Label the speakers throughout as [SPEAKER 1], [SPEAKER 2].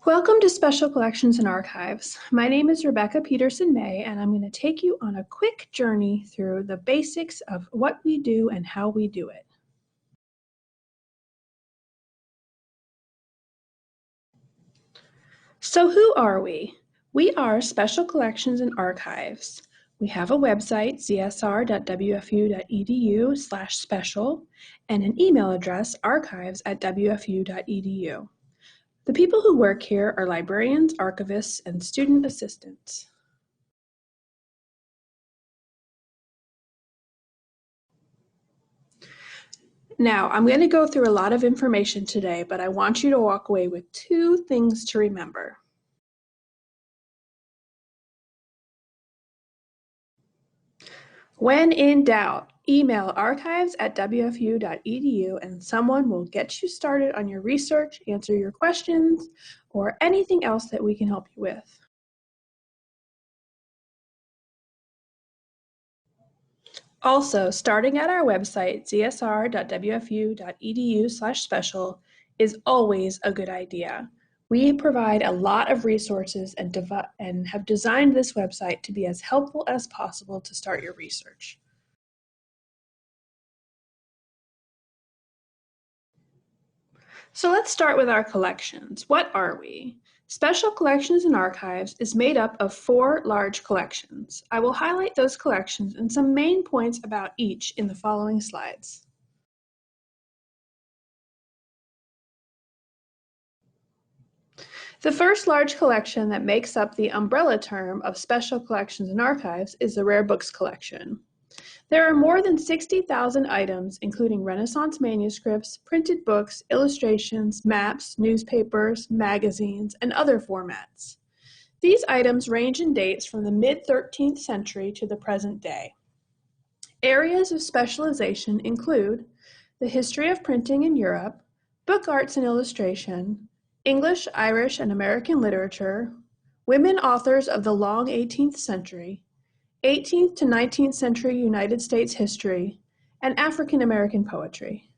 [SPEAKER 1] Welcome to Special Collections and Archives. My name is Rebecca Peterson May, and I'm going to take you on a quick journey through the basics of what we do and how we do it. So who are we? We are Special Collections and Archives. We have a website, csr.wfu.edu/special, and an email address, archives@wfu.edu. The people who work here are librarians, archivists, and student assistants. Now, I'm going to go through a lot of information today, but I want you to walk away with two things to remember. When in doubt, email archives@wfu.edu and someone will get you started on your research, answer your questions, or anything else that we can help you with. Also, starting at our website, csr.wfu.edu/special, is always a good idea. We provide a lot of resources and have designed this website to be as helpful as possible to start your research. So let's start with our collections. What are we? Special Collections and Archives is made up of 4 large collections. I will highlight those collections and some main points about each in the following slides. The first large collection that makes up the umbrella term of Special Collections and Archives is the Rare Books collection. There are more than 60,000 items, including Renaissance manuscripts, printed books, illustrations, maps, newspapers, magazines, and other formats. These items range in dates from the mid-13th century to the present day. Areas of specialization include the history of printing in Europe, book arts and illustration, English, Irish, and American literature, women authors of the long 18th century, 18th to 19th century United States history, and African American poetry.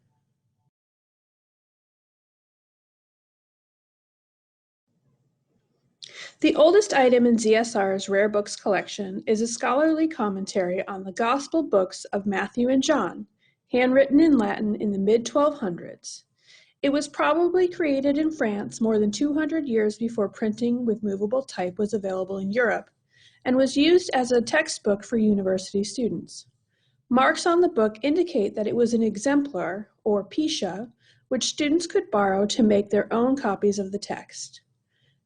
[SPEAKER 1] The oldest item in ZSR's Rare Books collection is a scholarly commentary on the Gospel books of Matthew and John, handwritten in Latin in the mid-1200s. It was probably created in France more than 200 years before printing with movable type was available in Europe, and was used as a textbook for university students. Marks on the book indicate that it was an exemplar, or pisha, which students could borrow to make their own copies of the text.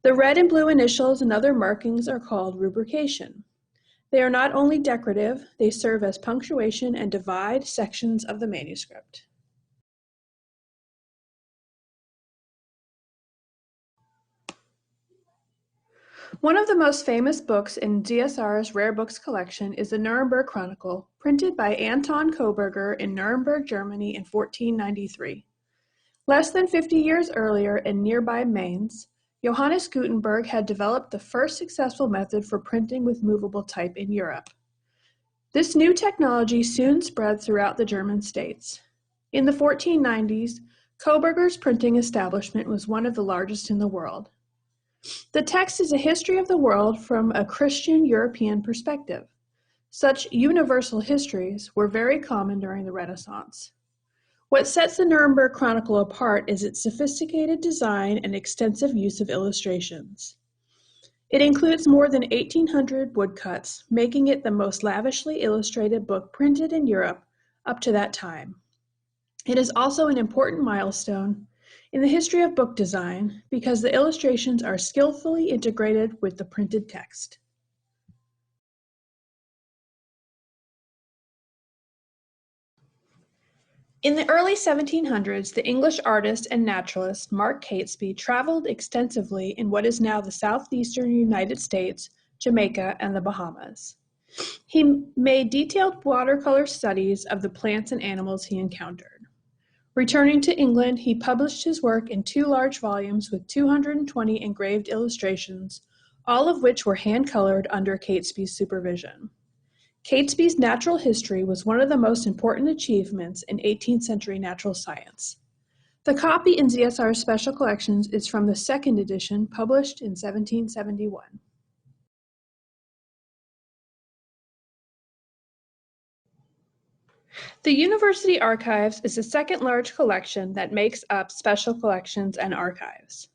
[SPEAKER 1] The red and blue initials and other markings are called rubrication. They are not only decorative, they serve as punctuation and divide sections of the manuscript. One of the most famous books in DSR's Rare Books collection is the Nuremberg Chronicle, printed by Anton Koberger in Nuremberg, Germany in 1493. Less than 50 years earlier in nearby Mainz, Johannes Gutenberg had developed the first successful method for printing with movable type in Europe. This new technology soon spread throughout the German states. In the 1490s, Koberger's printing establishment was one of the largest in the world. The text is a history of the world from a Christian European perspective. Such universal histories were very common during the Renaissance. What sets the Nuremberg Chronicle apart is its sophisticated design and extensive use of illustrations. It includes more than 1,800 woodcuts, making it the most lavishly illustrated book printed in Europe up to that time. It is also an important milestone in the history of book design because the illustrations are skillfully integrated with the printed text. In the early 1700s, the English artist and naturalist Mark Catesby traveled extensively in what is now the southeastern United States, Jamaica, and the Bahamas. He made detailed watercolor studies of the plants and animals he encountered. Returning to England, he published his work in 2 large volumes with 220 engraved illustrations, all of which were hand-colored under Catesby's supervision. Catesby's natural history was one of the most important achievements in 18th century natural science. The copy in ZSR's Special Collections is from the second edition, published in 1771. The University Archives is the second large collection that makes up Special Collections and Archives.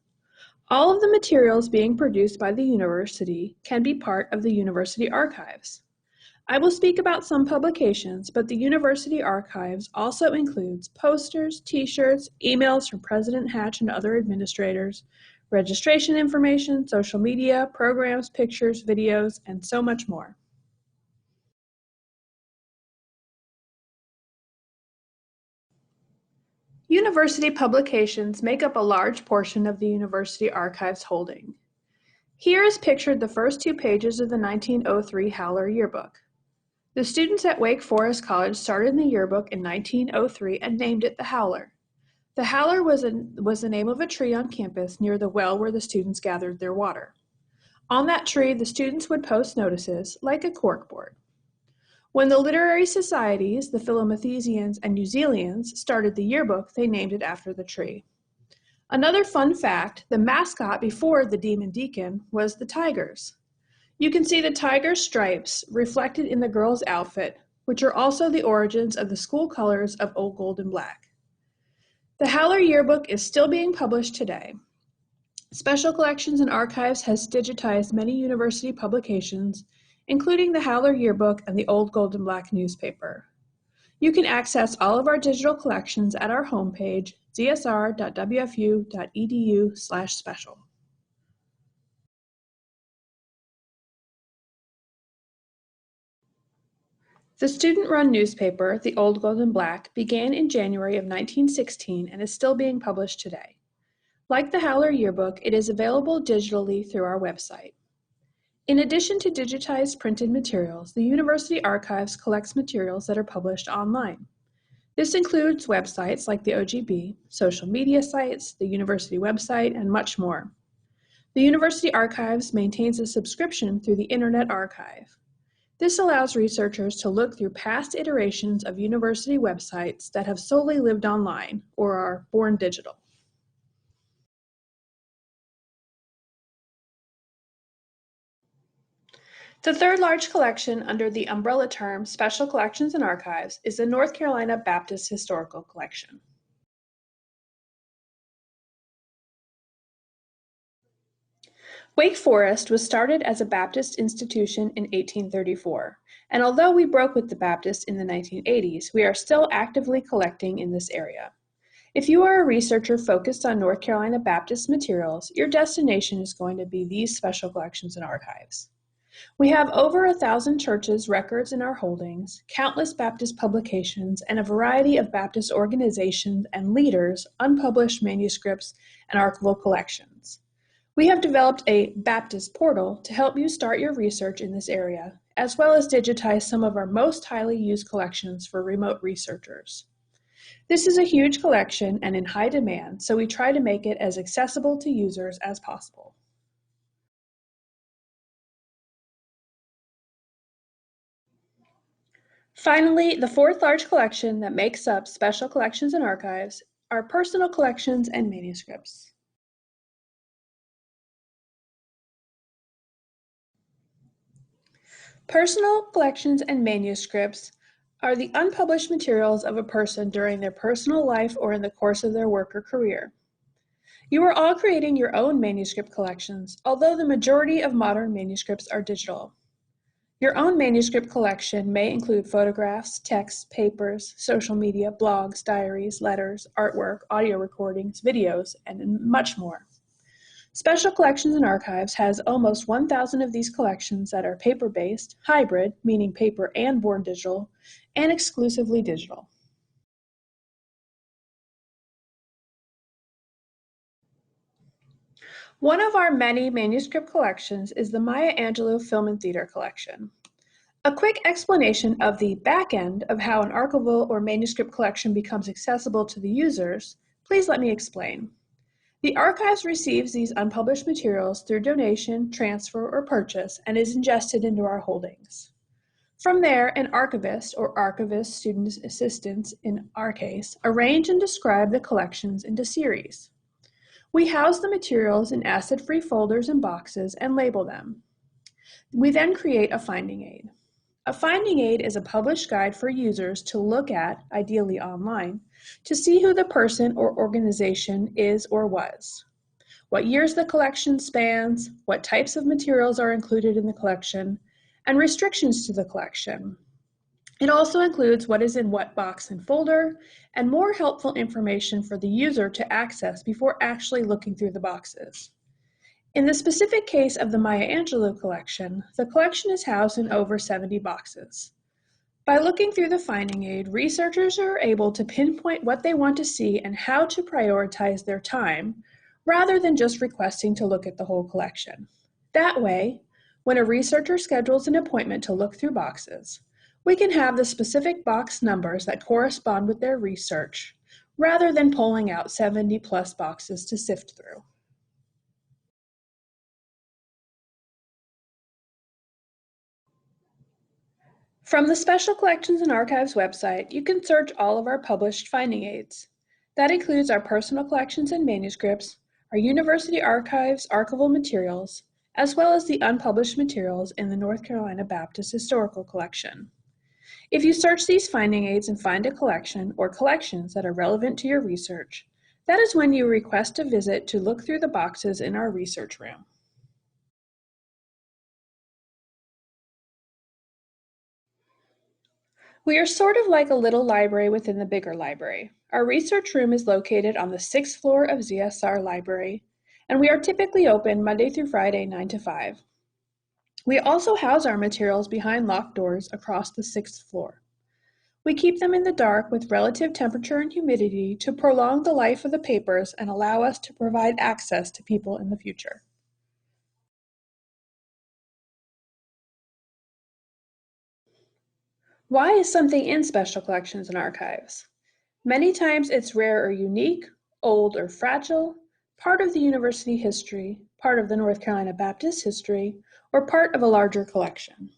[SPEAKER 1] All of the materials being produced by the university can be part of the University Archives. I will speak about some publications, but the University Archives also includes posters, t-shirts, emails from President Hatch and other administrators, registration information, social media, programs, pictures, videos, and so much more. University publications make up a large portion of the University Archives holding. Here is pictured the first 2 pages of the 1903 Howler Yearbook. The students at Wake Forest College started the yearbook in 1903 and named it the Howler. The Howler was the name of a tree on campus near the well where the students gathered their water. On that tree, the students would post notices, like a corkboard. When the literary societies, the Philomathesians and Uselians, started the yearbook, they named it after the tree. Another fun fact, the mascot before the Demon Deacon was the tigers. You can see the tiger stripes reflected in the girl's outfit, which are also the origins of the school colors of old gold and black. The Howler Yearbook is still being published today. Special Collections and Archives has digitized many university publications, including the Howler Yearbook and the Old Gold and Black newspaper. You can access all of our digital collections at our homepage, zsr.wfu.edu/special. The student-run newspaper, the Old Gold and Black, began in January of 1916 and is still being published today. Like the Howler Yearbook, it is available digitally through our website. In addition to digitized printed materials, the University Archives collects materials that are published online. This includes websites like the OGB, social media sites, the university website, and much more. The University Archives maintains a subscription through the Internet Archive. This allows researchers to look through past iterations of university websites that have solely lived online or are born digital. The third large collection under the umbrella term Special Collections and Archives is the North Carolina Baptist Historical Collection. Wake Forest was started as a Baptist institution in 1834, and although we broke with the Baptists in the 1980s, we are still actively collecting in this area. If you are a researcher focused on North Carolina Baptist materials, your destination is going to be these Special Collections and Archives. We have over 1,000 churches' records in our holdings, countless Baptist publications, and a variety of Baptist organizations and leaders' unpublished manuscripts and archival collections. We have developed a Baptist portal to help you start your research in this area, as well as digitize some of our most highly used collections for remote researchers. This is a huge collection and in high demand, so we try to make it as accessible to users as possible. Finally, the fourth large collection that makes up Special Collections and Archives are personal collections and manuscripts. Personal collections and manuscripts are the unpublished materials of a person during their personal life or in the course of their work or career. You are all creating your own manuscript collections, although the majority of modern manuscripts are digital. Your own manuscript collection may include photographs, texts, papers, social media, blogs, diaries, letters, artwork, audio recordings, videos, and much more. Special Collections and Archives has almost 1,000 of these collections that are paper-based, hybrid, meaning paper and born digital, and exclusively digital. One of our many manuscript collections is the Maya Angelou Film and Theater Collection. A quick explanation of the back end of how an archival or manuscript collection becomes accessible to the users, please let me explain. The Archives receives these unpublished materials through donation, transfer, or purchase and is ingested into our holdings. From there, an archivist or archivist student assistants, in our case, arrange and describe the collections into series. We house the materials in acid-free folders and boxes and label them. We then create a finding aid. A finding aid is a published guide for users to look at, ideally online, to see who the person or organization is or was, what years the collection spans, what types of materials are included in the collection, and restrictions to the collection. It also includes what is in what box and folder, and more helpful information for the user to access before actually looking through the boxes. In the specific case of the Maya Angelou collection, the collection is housed in over 70 boxes. By looking through the finding aid, researchers are able to pinpoint what they want to see and how to prioritize their time, rather than just requesting to look at the whole collection. That way, when a researcher schedules an appointment to look through boxes, we can have the specific box numbers that correspond with their research, rather than pulling out 70+ boxes to sift through. From the Special Collections and Archives website, you can search all of our published finding aids. That includes our personal collections and manuscripts, our university archives archival materials, as well as the unpublished materials in the North Carolina Baptist Historical Collection. If you search these finding aids and find a collection or collections that are relevant to your research, that is when you request a visit to look through the boxes in our research room. We are sort of like a little library within the bigger library. Our research room is located on the 6th floor of ZSR Library, and we are typically open Monday through Friday, 9 to 5. We also house our materials behind locked doors across the 6th floor. We keep them in the dark with relative temperature and humidity to prolong the life of the papers and allow us to provide access to people in the future. Why is something in Special Collections and Archives? Many times it's rare or unique, old or fragile, part of the university history, part of the North Carolina Baptist history, or part of a larger collection.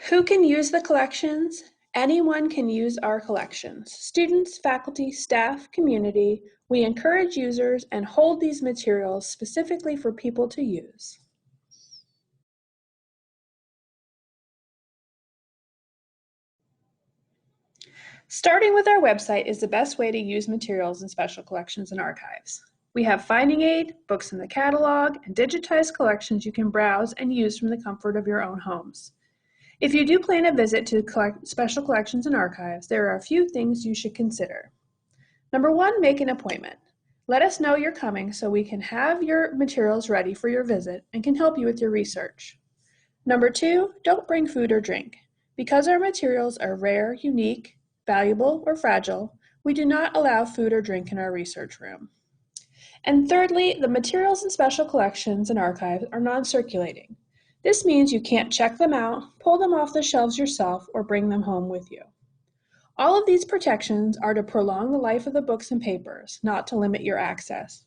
[SPEAKER 1] Who can use the collections? Anyone can use our collections. Students, faculty, staff, community. We encourage users and hold these materials specifically for people to use. Starting with our website is the best way to use materials in Special Collections and Archives. We have finding aid, books in the catalog, and digitized collections you can browse and use from the comfort of your own homes. If you do plan a visit to Special Collections and Archives, there are a few things you should consider. Number 1, make an appointment. Let us know you're coming so we can have your materials ready for your visit and can help you with your research. Number 2, don't bring food or drink. Because our materials are rare, unique, valuable, or fragile, we do not allow food or drink in our research room. And thirdly, the materials in Special Collections and Archives are non-circulating. This means you can't check them out, pull them off the shelves yourself, or bring them home with you. All of these protections are to prolong the life of the books and papers, not to limit your access.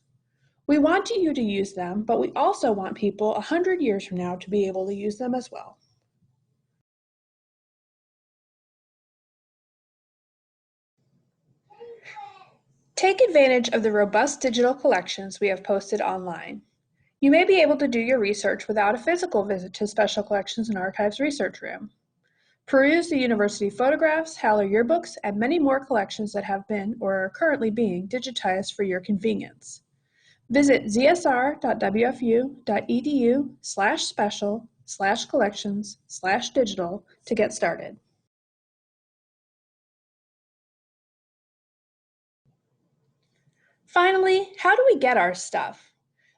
[SPEAKER 1] We want you to use them, but we also want people 100 years from now to be able to use them as well. Take advantage of the robust digital collections we have posted online. You may be able to do your research without a physical visit to Special Collections and Archives research room. Peruse the university photographs, Howler yearbooks, and many more collections that have been or are currently being digitized for your convenience. Visit zsr.wfu.edu/special/collections/digital to get started. Finally, how do we get our stuff?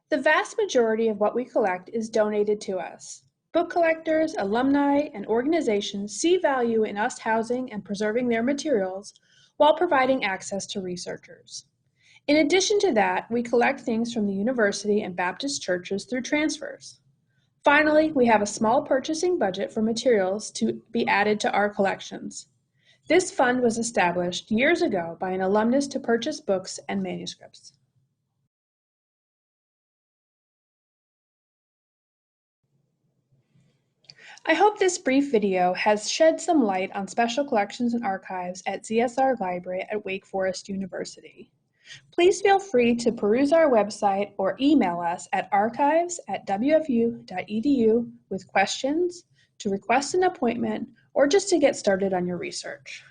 [SPEAKER 1] The vast majority of what we collect is donated to us. Book collectors, alumni, and organizations see value in us housing and preserving their materials while providing access to researchers. In addition to that, we collect things from the university and Baptist churches through transfers. Finally, we have a small purchasing budget for materials to be added to our collections. This fund was established years ago by an alumnus to purchase books and manuscripts. I hope this brief video has shed some light on special collections and archives at ZSR Library at Wake Forest University. Please feel free to peruse our website or email us at archives@wfu.edu with questions, to request an appointment, or just to get started on your research.